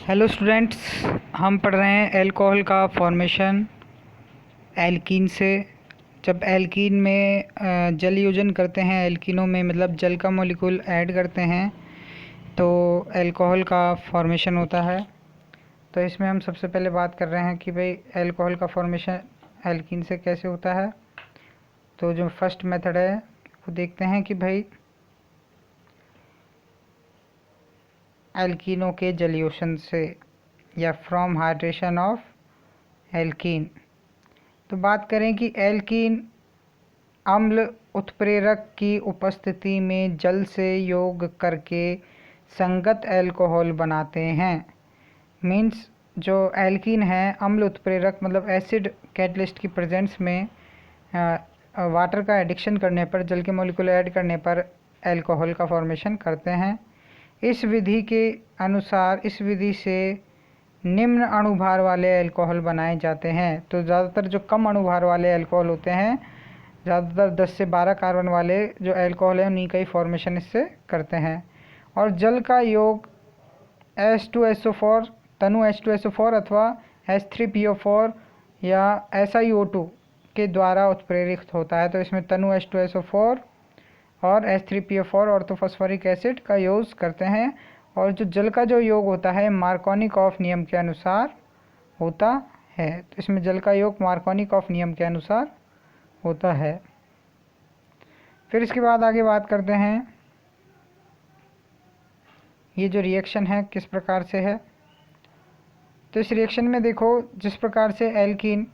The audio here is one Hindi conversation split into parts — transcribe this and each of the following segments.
हेलो स्टूडेंट्स, हम पढ़ रहे हैं अल्कोहल का फॉर्मेशन एल्कीन से। जब एल्कीन में जल योजन करते हैं, एल्कीनों में मतलब जल का मॉलिक्यूल ऐड करते हैं तो अल्कोहल का फॉर्मेशन होता है। तो इसमें हम सबसे पहले बात कर रहे हैं कि भाई अल्कोहल का फॉर्मेशन एल्कीन से कैसे होता है। तो जो फर्स्ट मेथड है वो देखते हैं कि भाई एल्कीनों के जलयोजन से या फ्रॉम हाइड्रेशन ऑफ एल्कीन। तो बात करें कि एल्कीन अम्ल उत्प्रेरक की उपस्थिति में जल से योग करके संगत अल्कोहल बनाते हैं। मीन्स जो एल्कीन है अम्ल उत्प्रेरक मतलब एसिड कैटलिस्ट की प्रेजेंस में वाटर का एडिक्शन करने पर, जल के मॉलिक्यूल ऐड करने पर अल्कोहल का फॉर्मेशन करते हैं। इस विधि के अनुसार इस विधि से निम्न अणुभार वाले अल्कोहल बनाए जाते हैं। तो ज़्यादातर जो कम अणुभार वाले अल्कोहल होते हैं, ज़्यादातर 10 से 12 कार्बन वाले जो अल्कोहल है उन्हीं का ही फॉर्मेशन इससे करते हैं। और जल का योग H2SO4 तनु H2SO4 अथवा H3PO4 या SiO2 के द्वारा उत्प्रेरित होता है। तो इसमें तनु H2SO4 और H3PO4 ऑर्थोफॉस्फोरिक एसिड का यूज़ करते हैं। और जो जल का जो योग होता है मार्कोनिकॉफ नियम के अनुसार होता है। तो इसमें जल का योग मार्कोनिकॉफ नियम के अनुसार होता है। फिर इसके बाद आगे बात करते हैं ये जो रिएक्शन है किस प्रकार से है। तो इस रिएक्शन में देखो, जिस प्रकार से एल्कीन,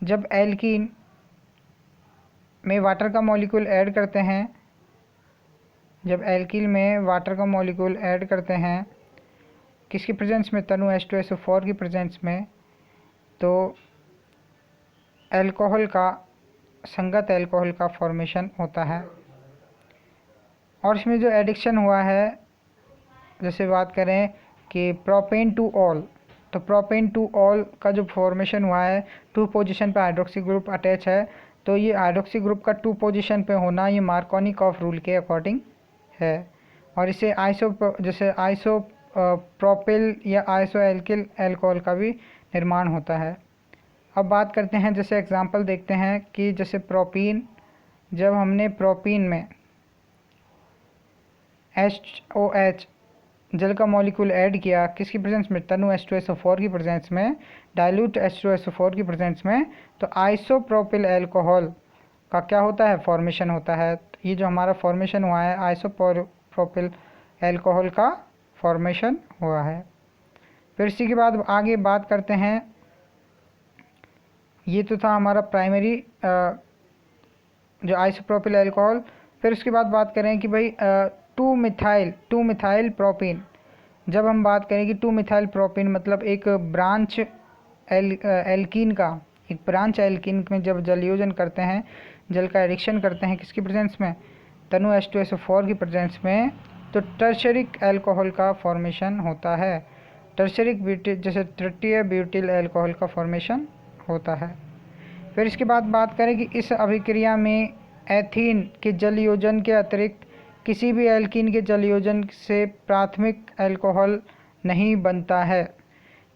जब एल्कीन में वाटर का मॉलिक्यूल ऐड करते हैं, जब एल्कीन में वाटर का मॉलिक्यूल ऐड करते हैं किसकी प्रेजेंस में, तनु H2SO4 की प्रेजेंस में, तो अल्कोहल का संगत अल्कोहल का फॉर्मेशन होता है। और इसमें जो एडिक्शन हुआ है, जैसे बात करें कि प्रोपेन टू ऑल, तो प्रोपेन टू ऑल का जो फॉर्मेशन हुआ है 2 पोजीशन पे हाइड्रोक्सी ग्रुप अटैच है। तो ये हाइड्रोक्सी ग्रुप का 2 पोजीशन पे होना ये मार्कोनिकॉफ रूल के अकॉर्डिंग है। और इसे जैसे आइसो प्रोपिल या आइसो एल्किल अल्कोहल का भी निर्माण होता है। अब बात करते हैं, जैसे एग्जांपल देखते हैं कि जैसे प्रोपीन, जब हमने प्रोपीन में HOH जल का मॉलिक्यूल ऐड किया किसकी प्रेजेंस में, तनु H2SO4 की प्रेजेंस में, डाइल्यूट H2SO4 की प्रेजेंस में, तो आइसोप्रोपिल अल्कोहल का क्या होता है, फॉर्मेशन होता है। तो ये जो हमारा फॉर्मेशन हुआ है आइसोप्रोपिल अल्कोहल का फॉर्मेशन हुआ है। फिर इसी के बाद आगे बात करते हैं, ये तो था हमारा प्राइमरी जो आइसोप्रोपिल अल्कोहल। फिर उसके बाद बात करें कि भाई 2 मिथाइल प्रोपीन, जब हम बात करें कि 2 मिथाइल प्रोपीन मतलब एक ब्रांच एल्कीन का, एक ब्रांच एल्कीन में जब जल योजन करते हैं, जल का एडिक्शन करते हैं किसकी प्रेजेंस में, तनु H2SO4 की प्रेजेंस में, तो टर्शरिक अल्कोहल का फॉर्मेशन होता है। टर्शरिक ब्यूटिल, जैसे तृतीय ब्यूटिल अल्कोहल का फॉर्मेशन होता है। फिर इसके बाद बात करें कि इस अभिक्रिया में एथीन के जल योजन के अतिरिक्त किसी भी एल्कीन के जल योजन से प्राथमिक अल्कोहल नहीं बनता है।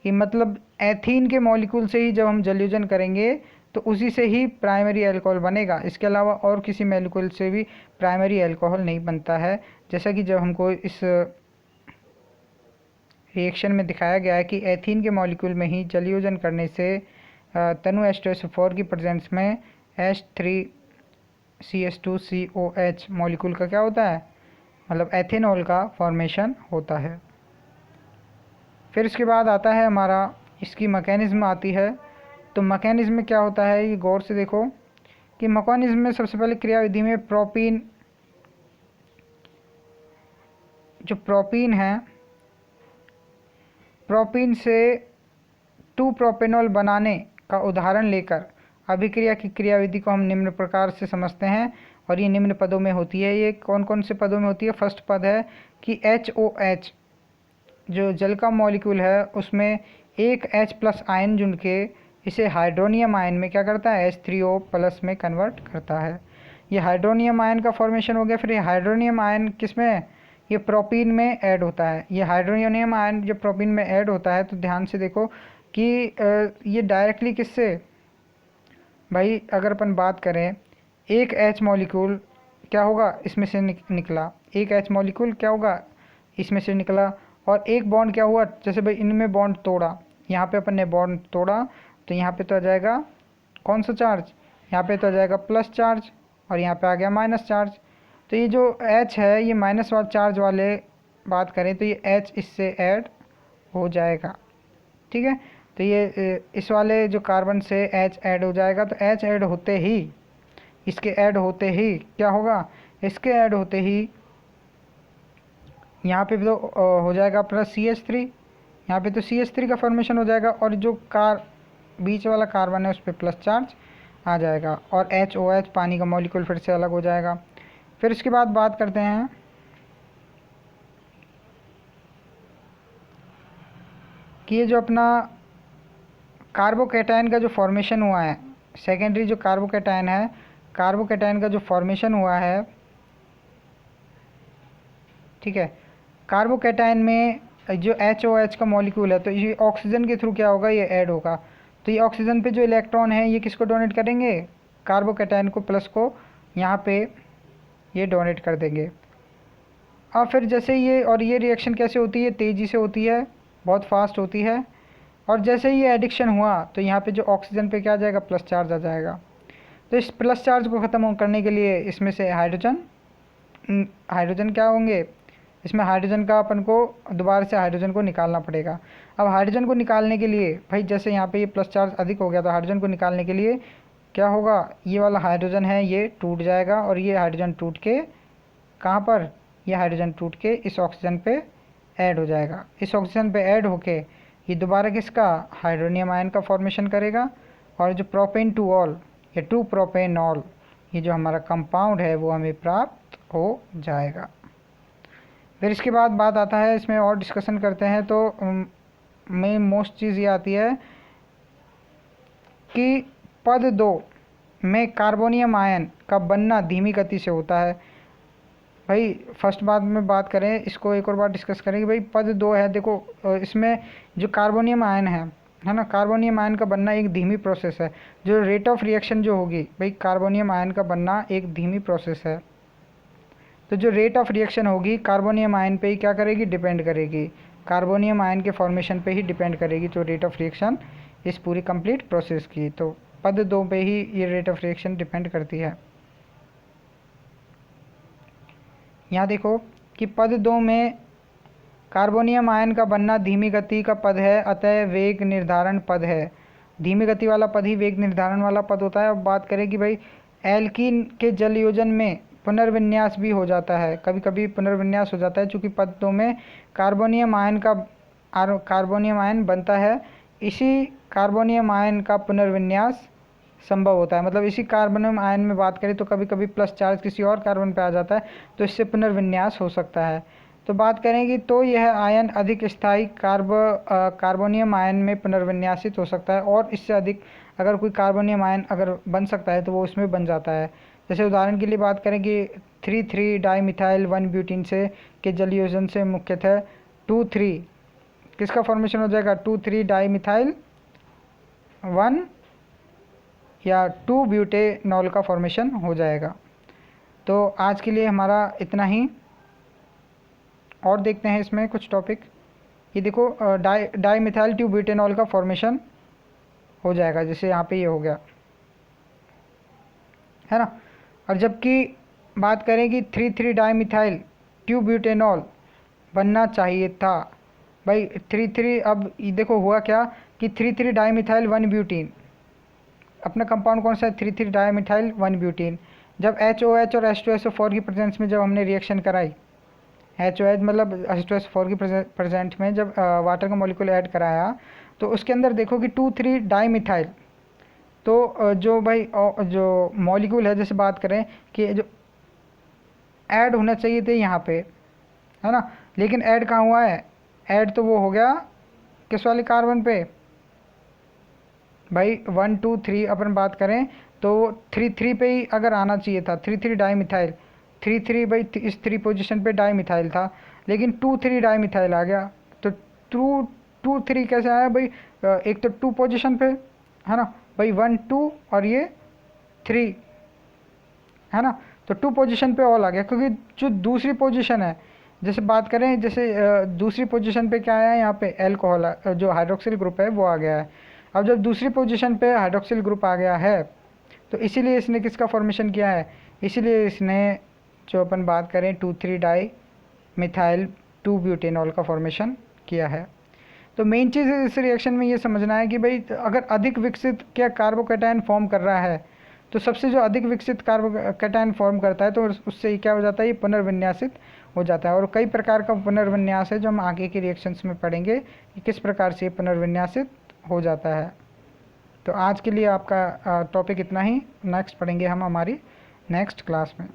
कि मतलब एथीन के मॉलिक्यूल से ही जब हम जल योजन करेंगे तो उसी से ही प्राइमरी अल्कोहल बनेगा, इसके अलावा और किसी मॉलिक्यूल से भी प्राइमरी अल्कोहल नहीं बनता है। जैसा कि जब हमको इस रिएक्शन में दिखाया गया है कि एथीन के मॉलिक्यूल में ही जल योजन करने से तनु H2SO4 की प्रेजेंस में H3CH2COH मॉलिक्यूल का क्या होता है, मतलब एथेनॉल का फॉर्मेशन होता है। फिर इसके बाद आता है हमारा इसकी मैकेनिज्म आती है। तो मैकेनिज्म में क्या होता है, ये गौर से देखो कि मैकेनिज्म में सबसे पहले क्रियाविधि में प्रोपीन, जो प्रोपीन है, प्रोपीन से 2 प्रोपेनॉल बनाने का उदाहरण लेकर अभिक्रिया की क्रियाविधि को हम निम्न प्रकार से समझते हैं। और ये निम्न पदों में होती है। ये कौन कौन से पदों में होती है, फर्स्ट पद है कि HOH जो जल का मॉलिक्यूल है उसमें एक H+ आयन जुड़ के इसे हाइड्रोनियम आयन में क्या करता है, H3O+ में कन्वर्ट करता है। ये हाइड्रोनियम आयन का फॉर्मेशन हो गया। फिर ये हाइड्रोनियम आयन किस में, ये प्रोपीन में ऐड होता है। ये हाइड्रोनियम आयन जब प्रोपीन में ऐड होता है तो ध्यान से देखो कि ये डायरेक्टली किससे, भाई अगर अपन बात करें एक H मॉलिक्यूल क्या होगा इसमें से निकला, एक H मॉलिक्यूल क्या होगा इसमें से निकला, और एक बॉन्ड क्या हुआ, जैसे भाई इनमें बॉन्ड तोड़ा, यहाँ पे अपन ने बॉन्ड तोड़ा तो यहाँ पे तो आ जाएगा कौन सा चार्ज, यहाँ पे तो आ जाएगा प्लस चार्ज और यहाँ पे आ गया माइनस चार्ज। तो ये जो H है ये माइनस वाला चार्ज वाले बात करें तो ये H इससे ऐड हो जाएगा, ठीक है। तो ये इस वाले जो कार्बन से H ऐड हो जाएगा, तो H ऐड होते ही, इसके ऐड होते ही क्या होगा, इसके ऐड होते ही यहाँ पे तो हो जाएगा प्लस CH3, यहाँ पे तो CH3 का फॉर्मेशन हो जाएगा और जो बीच वाला कार्बन है उस पर प्लस चार्ज आ जाएगा और HOH पानी का मॉलिक्यूल फिर से अलग हो जाएगा। फिर इसके बाद बात करते हैं कि ये जो अपना कार्बोकैटायन का जो फॉर्मेशन हुआ है, सेकेंडरी जो कार्बोकैटायन है, कार्बोकैटायन का जो फॉर्मेशन हुआ है, ठीक है, कार्बोकैटायन में जो HOH का मॉलिक्यूल है तो ये ऑक्सीजन के थ्रू क्या होगा, ये ऐड होगा। तो ये ऑक्सीजन पे जो इलेक्ट्रॉन है ये किसको डोनेट करेंगे, कार्बोकैटायन को, प्लस को यहाँ पे ये डोनेट कर देंगे। अब फिर जैसे ये रिएक्शन कैसे होती है, तेज़ी से होती है, बहुत फास्ट होती है, और जैसे ही ये एडिक्शन हुआ तो यहाँ पे जो ऑक्सीजन पे क्या आ जाएगा, प्लस चार्ज आ जाएगा। तो इस प्लस चार्ज को ख़त्म करने के लिए इसमें से हाइड्रोजन क्या होंगे, इसमें हाइड्रोजन का अपन को दोबारा से हाइड्रोजन को निकालना पड़ेगा। अब हाइड्रोजन को निकालने के लिए भाई जैसे यहाँ पे ये प्लस चार्ज अधिक हो गया तो हाइड्रोजन को निकालने के लिए क्या होगा, ये वाला हाइड्रोजन है ये टूट जाएगा और ये हाइड्रोजन टूट के कहाँ पर, ये हाइड्रोजन टूट के इस ऑक्सीजन पे ऐड हो जाएगा। इस ऑक्सीजन पे ऐड होके ये दोबारा किसका, हाइड्रोनियम आयन का फॉर्मेशन करेगा और जो प्रोपेन टू ऑल या 2 प्रोपेनॉल ये जो हमारा कंपाउंड है वो हमें प्राप्त हो जाएगा। फिर इसके बाद बात आता है, इसमें और डिस्कशन करते हैं तो मेन मोस्ट चीज़ ये आती है कि पद 2 में कार्बोनियम आयन का बनना धीमी गति से होता है। भाई फर्स्ट बात में बात करें, इसको एक और बार डिस्कस करें कि भाई पद 2 है, देखो इसमें जो कार्बोनियम आयन है ना, कार्बोनियम आयन का बनना एक धीमी प्रोसेस है। जो रेट ऑफ रिएक्शन जो होगी, भाई कार्बोनियम आयन का बनना एक धीमी प्रोसेस है, तो जो रेट ऑफ रिएक्शन होगी कार्बोनियम आयन पे ही क्या करेगी, डिपेंड करेगी, कार्बोनियम आयन के फॉर्मेशन पे ही डिपेंड करेगी जो रेट ऑफ रिएक्शन इस पूरी कंप्लीट प्रोसेस की। तो पद 2 पे ही ये रेट ऑफ रिएक्शन डिपेंड करती है। यहाँ देखो कि पद 2 में कार्बोनियम आयन का बनना धीमी गति का पद है, अतः वेग निर्धारण पद है। धीमी गति वाला पद ही वेग निर्धारण वाला पद होता है। अब बात करें कि भाई एल्कीन के जल योजन में पुनर्विन्यास भी हो जाता है, कभी कभी पुनर्विन्यास हो जाता है, चूँकि पद 2 में कार्बोनियम आयन बनता है, इसी कार्बोनियम आयन का पुनर्विन्यास संभव होता है। मतलब इसी कार्बोनियम आयन में बात करें तो कभी कभी प्लस चार्ज किसी और कार्बन पे आ जाता है तो इससे पुनर्विन्यास हो सकता है। तो बात करेंगे तो यह आयन अधिक स्थायी कार्बोनियम आयन में पुनर्विन्यासित हो सकता है और इससे अधिक अगर कोई कार्बोनियम आयन अगर बन सकता है तो वो उसमें बन जाता है। जैसे उदाहरण के लिए बात करें कि 3,3 डाईमिथाइल 1 ब्यूटीन से के जल योजन से मुख्यतः 2,3 किसका फॉर्मेशन हो जाएगा, 2,3 डाईमिथाइल 1 या 2 ब्यूटेनॉल का फॉर्मेशन हो जाएगा। तो आज के लिए हमारा इतना ही, और देखते हैं इसमें कुछ टॉपिक। ये देखो डाईमिथाइल 2 ब्यूटेनॉल का फॉर्मेशन हो जाएगा, जैसे यहाँ पे ये हो गया है ना। और जबकि बात करें कि 3,3 डाईमिथाइल 2 ब्यूटेनॉल बनना चाहिए था, भाई 3,3 अब देखो हुआ क्या कि 3,3 डाईमिथाइल 1 ब्यूटीन, अपना कंपाउंड कौन सा है, 3,3 डाईमिथाइल 1 ब्यूटीन। जब HOH और H2SO4 की प्रेजेंस में जब हमने रिएक्शन कराई, HOH मतलब H2SO4 की प्रेजेंट में जब वाटर का मॉलिक्यूल ऐड कराया तो उसके अंदर देखो कि 2,3 डाईमिथाइल, तो जो भाई जो मॉलिक्यूल है, जैसे बात करें कि जो ऐड होना चाहिए थे यहाँ पे है ना, लेकिन ऐड कहाँ हुआ है, ऐड तो वो हो गया किस वाले कार्बन पे, भाई 1 2 3 अपन बात करें तो 3 3 पे ही अगर आना चाहिए था, 3,3 डाईमिथाइल, 3,3 भाई इस 3 पोजीशन पे डाई मिथाइल था, लेकिन 2,3 डाई मिथाइल आ गया। तो 2,3 कैसे आया भाई? एक तो 2 पोजीशन पे है ना भाई, 1 2 और ये 3 है ना, तो 2 पोजीशन पे ऑल आ गया। क्योंकि जो दूसरी पोजीशन है, जैसे बात करें, जैसे दूसरी पोजीशन पे क्या आया है यहाँ पे, एल्कोहल जो हाइड्रोक्सिल ग्रुप है वो आ गया है। अब जब दूसरी पोजीशन पे हाइड्रोक्सिल ग्रुप आ गया है, तो इसीलिए इसने किसका फॉर्मेशन किया है, इसीलिए इसने जो अपन बात करें 2,3 डाई मिथाइल 2 ब्यूटेनॉल का फॉर्मेशन किया है। तो मेन चीज़ इस रिएक्शन में ये समझना है कि भाई अगर अधिक विकसित क्या कार्बोकैटायन फॉर्म कर रहा है, तो सबसे जो अधिक विकसित कार्बोकैटायन फॉर्म करता है तो उससे क्या हो जाता है, ये पुनर्विन्यासित हो जाता है। और कई प्रकार का पुनर्विन्यास है जो हम आगे के रिएक्शंस में पढ़ेंगे कि किस प्रकार से ये पुनर्विन्यासित हो जाता है। तो आज के लिए आपका टॉपिक इतना ही, नेक्स्ट पढ़ेंगे हम हमारी नेक्स्ट क्लास में।